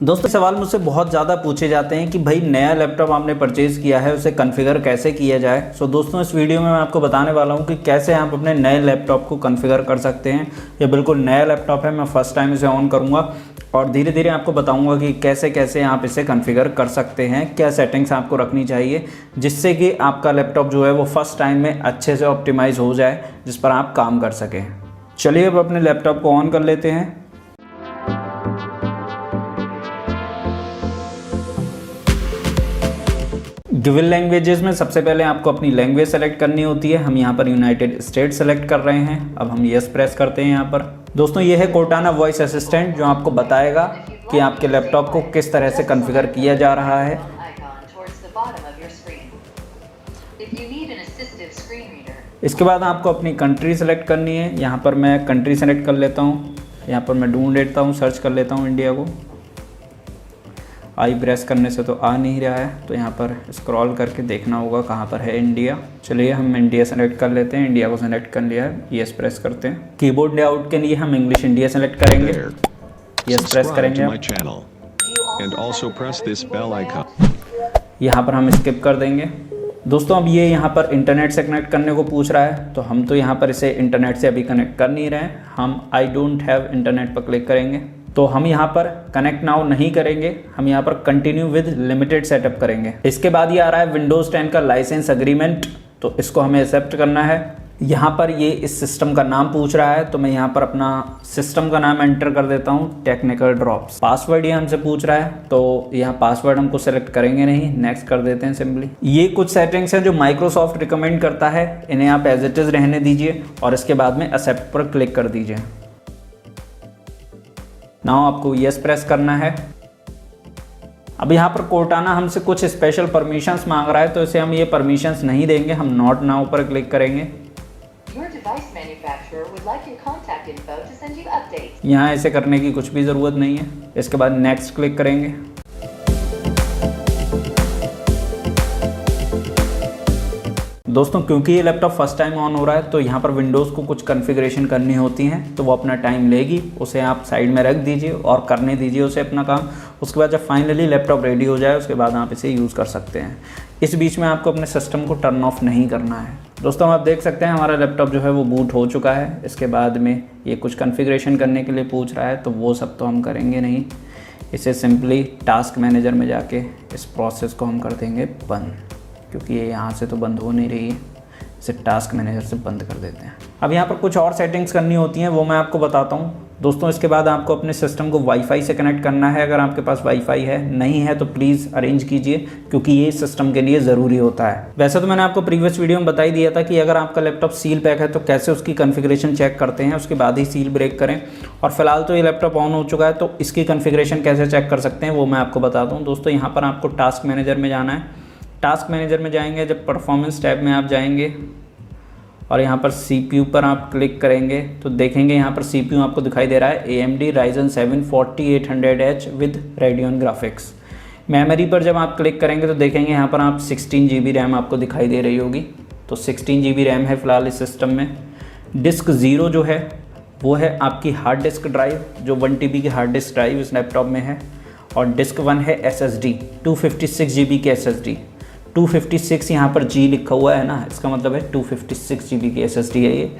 दोस्तों सवाल मुझसे बहुत ज़्यादा पूछे जाते हैं कि भाई नया लैपटॉप आपने परचेज़ किया है उसे कॉन्फ़िगर कैसे किया जाए। सो दोस्तों इस वीडियो में मैं आपको बताने वाला हूं कि कैसे आप अपने नए लैपटॉप को कॉन्फ़िगर कर सकते हैं। ये बिल्कुल नया लैपटॉप है, मैं फ़र्स्ट टाइम इसे ऑन करूंगा और धीरे धीरे आपको बताऊंगा कि कैसे कैसे आप इसे कॉन्फ़िगर कर सकते हैं, क्या सेटिंग्स आपको रखनी चाहिए जिससे कि आपका लैपटॉप जो है वो फर्स्ट टाइम में अच्छे से ऑप्टिमाइज़ हो जाए, जिस पर आप काम कर सकें। चलिए अब अपने लैपटॉप को ऑन कर लेते हैं। ड्यूअल लैंग्वेजेस में सबसे पहले आपको अपनी लैंग्वेज सेलेक्ट करनी होती है। हम यहाँ पर यूनाइटेड स्टेट्स सेलेक्ट कर रहे हैं। अब हम यस प्रेस करते हैं। यहाँ पर दोस्तों ये है कोर्टाना वॉइस असिस्टेंट जो आपको बताएगा कि आपके लैपटॉप को किस तरह से कॉन्फ़िगर किया जा रहा है। इसके बाद आपको अपनी कंट्री सेलेक्ट करनी है। यहाँ पर मैं कंट्री सेलेक्ट कर लेता हूँ। यहाँ पर मैं ढूंढ लेता हूँ, सर्च कर लेता हूँ इंडिया को। आई प्रेस करने से तो आ नहीं रहा है, तो यहाँ पर स्क्रॉल करके देखना होगा कहाँ पर है इंडिया। चलिए हम इंडिया सेलेक्ट कर लेते हैं। इंडिया को सेलेक्ट कर लिया है, यस प्रेस करते हैं। कीबोर्ड लेआउट के लिए हम इंग्लिश इंडिया सेलेक्ट करेंगे, यस प्रेस करेंगे। यहाँ पर हम स्किप कर देंगे। दोस्तों अब ये यहाँ पर इंटरनेट से कनेक्ट करने को पूछ रहा है, तो हम तो यहाँ पर इसे इंटरनेट से अभी कनेक्ट कर नहीं रहे हैं। हम आई डोंट हैव इंटरनेट पर क्लिक करेंगे, तो हम यहाँ पर कनेक्ट नाउ नहीं करेंगे, हम यहाँ पर कंटिन्यू विद लिमिटेड सेटअप करेंगे। इसके बाद ये आ रहा है विंडोज़ 10 का लाइसेंस एग्रीमेंट, तो इसको हमें एक्सेप्ट करना है। यहाँ पर ये इस सिस्टम का नाम पूछ रहा है, तो मैं यहाँ पर अपना सिस्टम का नाम एंटर कर देता हूँ, टेक्निकल ड्रॉप्स। पासवर्ड ये हमसे पूछ रहा है, तो यहाँ पासवर्ड हमको सेलेक्ट करेंगे नहीं, नेक्स्ट कर देते हैं सिंपली। ये कुछ सेटिंग्स हैं जो माइक्रोसॉफ्ट रिकमेंड करता है, इन्हें आप एज इट इज़ रहने दीजिए और इसके बाद में एक्सेप्ट पर क्लिक कर दीजिए। नाउ आपको यस प्रेस करना है। अब यहाँ पर कोर्टाना हमसे कुछ स्पेशल परमिशंस मांग रहा है, तो इसे हम ये परमिशंस नहीं देंगे, हम नॉट नाउ पर क्लिक करेंगे। यहाँ ऐसे करने की कुछ भी ज़रूरत नहीं है। इसके बाद नेक्स्ट क्लिक करेंगे। दोस्तों क्योंकि ये लैपटॉप फर्स्ट टाइम ऑन हो रहा है, तो यहाँ पर विंडोज़ को कुछ कॉन्फ़िगरेशन करनी होती हैं, तो वो अपना टाइम लेगी, उसे आप साइड में रख दीजिए और करने दीजिए उसे अपना काम। उसके बाद जब फाइनली लैपटॉप रेडी हो जाए उसके बाद आप इसे यूज़ कर सकते हैं। इस बीच में आपको अपने सिस्टम को टर्न ऑफ नहीं करना है। दोस्तों आप देख सकते हैं हमारा लैपटॉप जो है वो बूट हो चुका है। इसके बाद में ये कुछ कॉन्फ़िगरेशन करने के लिए पूछ रहा है, तो वो सब तो हम करेंगे नहीं। इसे सिंपली टास्क मैनेजर में जाके इस प्रोसेस को हम कर देंगे बंद, क्योंकि ये यहाँ से तो बंद हो नहीं रही है। इसे टास्क मैनेजर से बंद कर देते हैं। अब यहाँ पर कुछ और सेटिंग्स करनी होती हैं, वो मैं आपको बताता हूँ। दोस्तों इसके बाद आपको अपने सिस्टम को वाईफाई से कनेक्ट करना है। अगर आपके पास वाईफाई है, नहीं है तो प्लीज़ अरेंज कीजिए, क्योंकि ये सिस्टम के लिए ज़रूरी होता है। वैसे तो मैंने आपको प्रीवियस वीडियो में बता ही दिया था कि अगर आपका लैपटॉप सील पैक है तो कैसे उसकी कॉन्फ़िगरेशन चेक करते हैं, उसके बाद ही सील ब्रेक करें। और फिलहाल तो ये लैपटॉप ऑन हो चुका है, तो इसकी कॉन्फ़िगरेशन कैसे चेक कर सकते हैं वो मैं आपको बताता हूँ। दोस्तों यहाँ पर आपको टास्क मैनेजर में जाना है। टास्क मैनेजर में जाएंगे, जब परफॉर्मेंस टैब में आप जाएंगे और यहाँ पर CPU पर आप क्लिक करेंगे, तो देखेंगे यहाँ पर CPU आपको दिखाई दे रहा है AMD Ryzen 7 4800H with Radeon graphics. Memory पर जब आप क्लिक करेंगे तो देखेंगे यहाँ पर आप 16 GB रैम आपको दिखाई दे रही होगी, तो 16 GB रैम है फ़िलहाल इस सिस्टम में। डिस्क 0 जो है वो है आपकी हार्ड डिस्क ड्राइव, जो 1 TB की हार्ड डिस्क ड्राइव इस लैपटॉप में है। और डिस्क 1 है SSD 256 GB की SSD। 256 यहाँ पर G लिखा हुआ है ना, इसका मतलब है 256 GB की SSD है ये।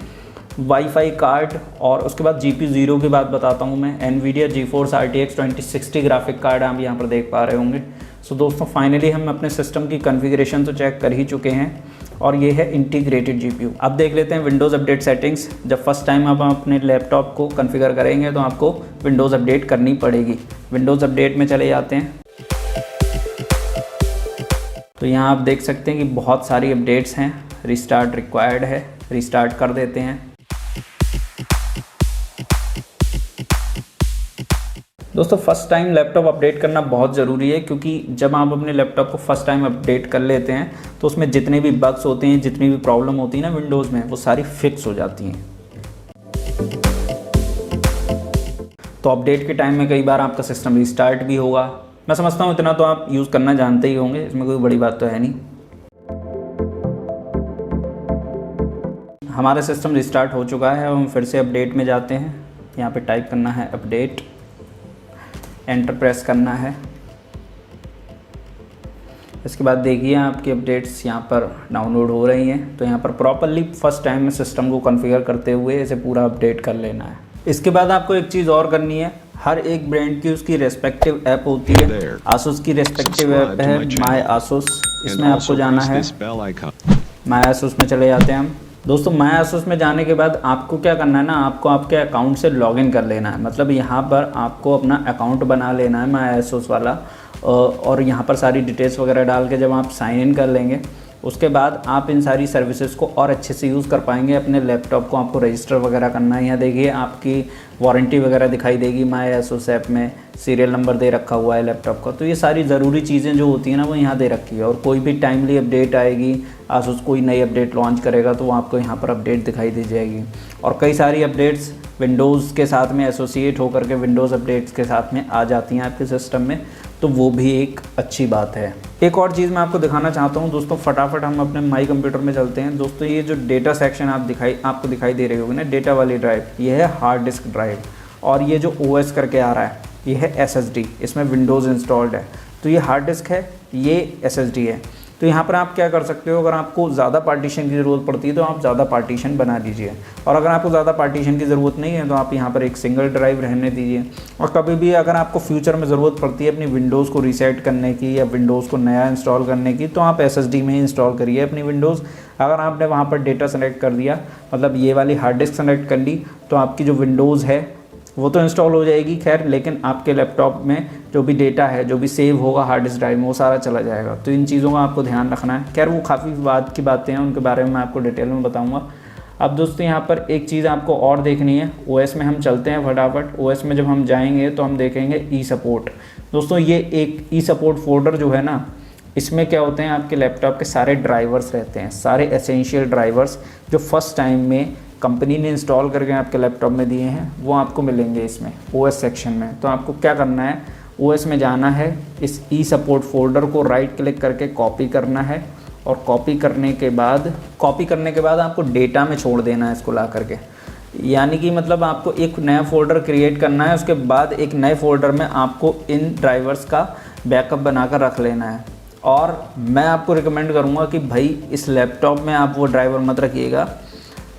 वाईफाई कार्ड, और उसके बाद GPU 0 की बात बताता हूँ मैं। NVIDIA GeForce RTX 2060 graphic card आप यहाँ पर देख पा रहे होंगे। सो दोस्तों फाइनली हम अपने सिस्टम की कॉन्फ़िगरेशन तो चेक कर ही चुके हैं, और ये है इंटीग्रेटेड GPU। अब देख लेते हैं विंडोज़ अपडेट सेटिंग्स। जब फर्स्ट टाइम आप अपने लैपटॉप को कॉन्फ़िगर करेंगे तो आपको विंडोज़ अपडेट करनी पड़ेगी। विंडोज़ अपडेट में चले जाते हैं, तो यहाँ आप देख सकते हैं कि बहुत सारी अपडेट्स हैं। रिस्टार्ट रिक्वायर्ड है, रिस्टार्ट कर देते हैं। दोस्तों फर्स्ट टाइम लैपटॉप अपडेट करना बहुत ज़रूरी है, क्योंकि जब आप अपने लैपटॉप को फर्स्ट टाइम अपडेट कर लेते हैं तो उसमें जितने भी बग्स होते हैं, जितनी भी प्रॉब्लम होती है ना विंडोज़ में, वो सारी फिक्स हो जाती हैं। तो अपडेट के टाइम में कई बार आपका सिस्टम रिस्टार्ट भी होगा। मैं समझता हूँ इतना तो आप यूज़ करना जानते ही होंगे, इसमें कोई बड़ी बात तो है नहीं। हमारा सिस्टम रिस्टार्ट हो चुका है, हम फिर से अपडेट में जाते हैं। यहाँ पे टाइप करना है अपडेट। एंटर प्रेस करना है। इसके बाद देखिए आपकी अपडेट्स यहाँ पर डाउनलोड हो रही हैं। तो यहाँ पर प्रॉपरली फर्स्ट टाइम में सिस्टम को कॉन्फ़िगर करते हुए इसे पूरा अपडेट कर लेना है। इसके बाद आपको एक चीज़ और करनी है, हर एक ब्रांड की उसकी रेस्पेक्टिव ऐप होती है। आसूस की रेस्पेक्टिव ऐप है माय आसूस, इसमें आपको जाना है। माय आसूस में चले जाते हैं हम। दोस्तों माय आसूस में जाने के बाद आपको क्या करना है ना, आपको आपके अकाउंट से लॉगिन कर लेना है। मतलब यहाँ पर आपको अपना अकाउंट बना लेना है माय आसूस वाला, और यहाँ पर सारी डिटेल्स वगैरह डाल के जब आप साइन इन कर लेंगे उसके बाद आप इन सारी सर्विसेज को और अच्छे से यूज़ कर पाएंगे। अपने लैपटॉप को आपको रजिस्टर वगैरह करना है। यहाँ देखिए आपकी वारंटी वगैरह दिखाई देगी माय आसूस ऐप में, सीरियल नंबर दे रखा हुआ है लैपटॉप का। तो ये सारी ज़रूरी चीज़ें जो होती हैं ना वो यहाँ दे रखी है। और कोई भी टाइमली अपडेट आएगी, आसूस कोई नई अपडेट लॉन्च करेगा तो वो आपको यहाँ पर अपडेट दिखाई दी जाएगी। और कई सारी अपडेट्स विंडोज़ के साथ में एसोसिएट होकर के विंडोज़ अपडेट्स के साथ में आ जाती हैं आपके सिस्टम में, तो वो भी एक अच्छी बात है। एक और चीज़ मैं आपको दिखाना चाहता हूँ दोस्तों, फटाफट हम अपने माई कंप्यूटर में चलते हैं। दोस्तों ये जो डेटा सेक्शन आपको दिखाई दे रही होगी ना, डेटा वाली ड्राइव, ये है हार्ड डिस्क ड्राइव। और ये जो OS करके आ रहा है ये है SSD, इसमें विंडोज़ इंस्टॉल्ड है। तो ये हार्ड डिस्क है, ये SSD है। तो यहाँ पर आप क्या कर सकते हो, अगर आपको ज़्यादा पार्टीशन की ज़रूरत पड़ती है तो आप ज़्यादा पार्टीशन बना लीजिए, और अगर आपको ज़्यादा पार्टीशन की ज़रूरत नहीं है तो आप यहाँ पर एक सिंगल ड्राइव रहने दीजिए। और कभी भी अगर आपको फ्यूचर में ज़रूरत पड़ती है अपनी विंडोज़ को रीसेट करने की या विंडोज़ को नया इंस्टॉल करने की, तो आप SSD में ही इंस्टॉल करिए अपनी विंडोज़। अगर आपने वहाँ पर डेटा सेलेक्ट कर दिया, मतलब ये वाली हार्ड डिस्क सेलेक्ट कर ली, तो आपकी जो विंडोज़ है वो तो इंस्टॉल हो जाएगी खैर, लेकिन आपके लैपटॉप में जो भी डेटा है, जो भी सेव होगा हार्ड डिस्क ड्राइव में, वो सारा चला जाएगा। तो इन चीज़ों का आपको ध्यान रखना है। खैर वो काफ़ी बात की बातें हैं, उनके बारे में मैं आपको डिटेल में बताऊंगा। अब दोस्तों यहाँ पर एक चीज़ आपको और देखनी है, OS में हम चलते हैं फटाफट। OS में जब हम जाएंगे तो हम देखेंगे ई सपोर्ट। दोस्तों ये एक ई सपोर्ट फोल्डर जो है ना, इसमें क्या होते हैं, आपके लैपटॉप के सारे ड्राइवर्स रहते हैं, सारे एसेंशियल ड्राइवर्स जो फर्स्ट टाइम में कंपनी ने इंस्टॉल करके आपके लैपटॉप में दिए हैं, वो आपको मिलेंगे इसमें OS सेक्शन में। तो आपको क्या करना है, OS में जाना है, इस ई सपोर्ट फोल्डर को राइट क्लिक करके कॉपी करना है, और कॉपी करने के बाद आपको डेटा में छोड़ देना है इसको ला करके। यानी कि मतलब आपको एक नया फ़ोल्डर क्रिएट करना है, उसके बाद एक नए फ़ोल्डर में आपको इन ड्राइवर्स का बैकअप बनाकर रख लेना है। और मैं आपको रिकमेंड करूँगा कि भाई इस लैपटॉप में आप वो ड्राइवर मत रखिएगा,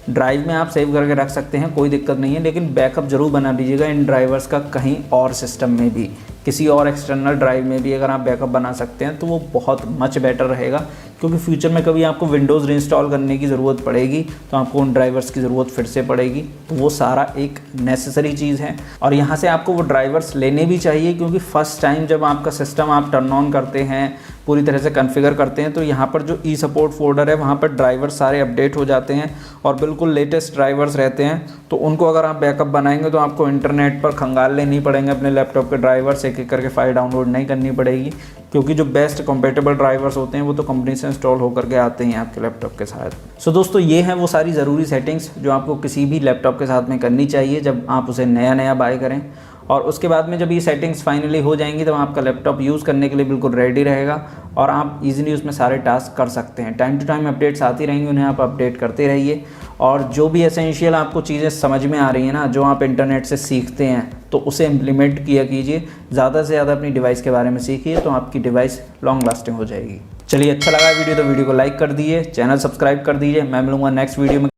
ड्राइव में आप सेव करके रख सकते हैं, कोई दिक्कत नहीं है, लेकिन बैकअप ज़रूर बना लीजिएगा इन ड्राइवर्स का। कहीं और सिस्टम में भी, किसी और एक्सटर्नल ड्राइव में भी अगर आप बैकअप बना सकते हैं तो वो बहुत मच बेटर रहेगा, क्योंकि फ्यूचर में कभी आपको विंडोज़ रीइंस्टॉल करने की ज़रूरत पड़ेगी तो आपको उन ड्राइवर्स की ज़रूरत फिर से पड़ेगी। तो वो सारा एक नेसेसरी चीज़ है, और यहाँ से आपको वो ड्राइवर्स लेने भी चाहिए, क्योंकि फ़र्स्ट टाइम जब आपका सिस्टम आप टर्न ऑन करते हैं, पूरी तरह से कॉन्फ़िगर करते हैं, तो यहाँ पर जो ई सपोर्ट फोल्डर है वहाँ पर ड्राइवर्स सारे अपडेट हो जाते हैं और बिल्कुल लेटेस्ट ड्राइवर्स रहते हैं। तो उनको अगर आप बैकअप बनाएंगे तो आपको इंटरनेट पर खंगाल लेनी पड़ेंगे अपने लैपटॉप के ड्राइवर्स, एक एक करके फाइल डाउनलोड नहीं करनी पड़ेगी, क्योंकि जो बेस्ट कंपेटेबल ड्राइवर्स होते हैं वो तो कंपनी से इंस्टॉल होकर के आते हैं आपके लैपटॉप के साथ। सो दोस्तों ये हैं वो सारी ज़रूरी सेटिंग्स जो आपको किसी भी लैपटॉप के साथ में करनी चाहिए जब आप उसे नया बाय करें। और उसके बाद में जब ये सेटिंग्स फाइनली हो जाएंगी तब आपका लैपटॉप यूज़ करने के लिए बिल्कुल रेडी रहेगा, और आप इजीली उसमें सारे टास्क कर सकते हैं। टाइम टू टाइम अपडेट्स आती रहेंगी, उन्हें आप अपडेट करते रहिए। और जो भी एसेंशियल आपको चीज़ें समझ में आ रही हैं ना, जो आप इंटरनेट से सीखते हैं, तो उसे इम्प्लीमेंट किया कीजिए। ज़्यादा से ज़्यादा अपनी डिवाइस के बारे में सीखिए, तो आपकी डिवाइस लॉन्ग लास्टिंग हो जाएगी। चलिए, अच्छा लगा वीडियो तो वीडियो को लाइक कर दीजिए, चैनल सब्सक्राइब कर दीजिए। मैं मिलूँगा नेक्स्ट वीडियो में।